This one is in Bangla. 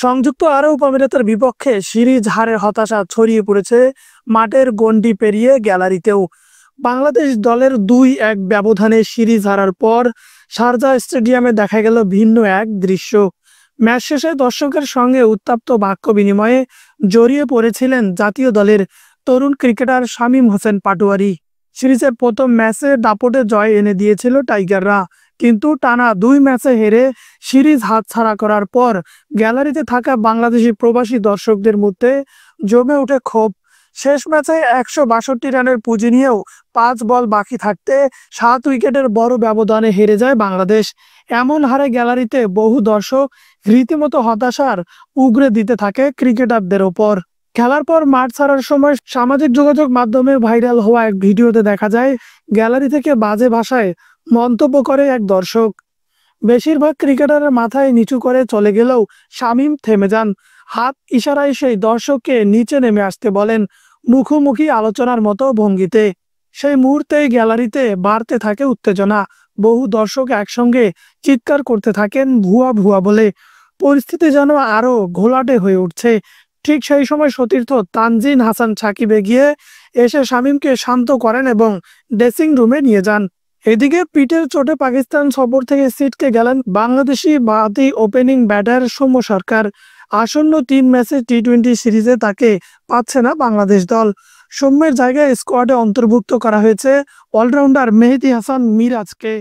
সংযুক্ত আরব আমিরাতের বিপক্ষে সিরিজ হারের হতাশা ছড়িয়ে পড়েছে মাঠের গণ্ডি পেরিয়ে গ্যালারিতেও। বাংলাদেশ দলের 2-1 ব্যবধানে সিরিজ হারার পর শারজাহ স্টেডিয়ামে দেখা গেল ভিন্ন এক দৃশ্য। ম্যাচ শেষে দর্শকের সঙ্গে উত্তপ্ত বাক্য বিনিময়ে জড়িয়ে পড়েছিলেন জাতীয় দলের তরুণ ক্রিকেটার শামীম হোসেন পাটোয়ারি। সিরিজের প্রথম ম্যাচে দাপটে জয় এনে দিয়েছিল টাইগাররা, কিন্তু টানা 2 ম্যাচে হেরে সিরিজ হাতছাড়া করার পর গ্যালারিতে থাকা বাংলাদেশি প্রবাসী দর্শকদের মধ্যে জমে ওঠে ক্ষোভ। শেষ ম্যাচে 162 রানের পুঁজি নিয়েও 5 বল বাকি থাকতে 7 উইকেটের বড় ব্যবধানে হেরে যায় বাংলাদেশ। এমন হারে গ্যালারিতে বহু দর্শক রীতিমতো হতাশার উগরে দিতে থাকে ক্রিকেটারদের ওপর। খেলার পর মাঠ ছাড়ার সময় সামাজিক যোগাযোগ মাধ্যমে ভাইরাল হওয়া এক ভিডিওতে দেখা যায় গ্যালারি থেকে বাজে ভাষায় মন্তব্য করে এক দর্শক। বেশিরভাগ ক্রিকেটারের মাথায় নিচু করে চলে গেলেও শামীম থেমে যান। হাত ইশারায় সেই দর্শককে নিচে নেমে আসতে বলেন, মুখোমুখি আলোচনার মতো ভঙ্গিতে। সেই মুহূর্তেই গ্যালারিতে বাড়তে থাকে উত্তেজনা। বহু দর্শক একসঙ্গে চিৎকার করতে থাকেন ভুয়া ভুয়া বলে। পরিস্থিতি যেন আরো ঘোলাটে হয়ে উঠছে। ঠিক সেই সময় সতীর্থ তানজিন হাসান সাকিব এগিয়ে এসে শামীমকে শান্ত করেন এবং ড্রেসিং রুমে নিয়ে যান। এদিকে পিঠের চোটে পাকিস্তান সফর থেকে ছিটকে গেলেন বাংলাদেশি বাহাতি ওপেনিং ব্যাটার সৌম্য সরকার। আসন্ন 3 ম্যাচের টি-20 সিরিজে তাকে পাচ্ছে না বাংলাদেশ দল। সৌম্যের জায়গায় স্কোয়াডে অন্তর্ভুক্ত করা হয়েছে অলরাউন্ডার মেহেদী হাসান মিরাজকে।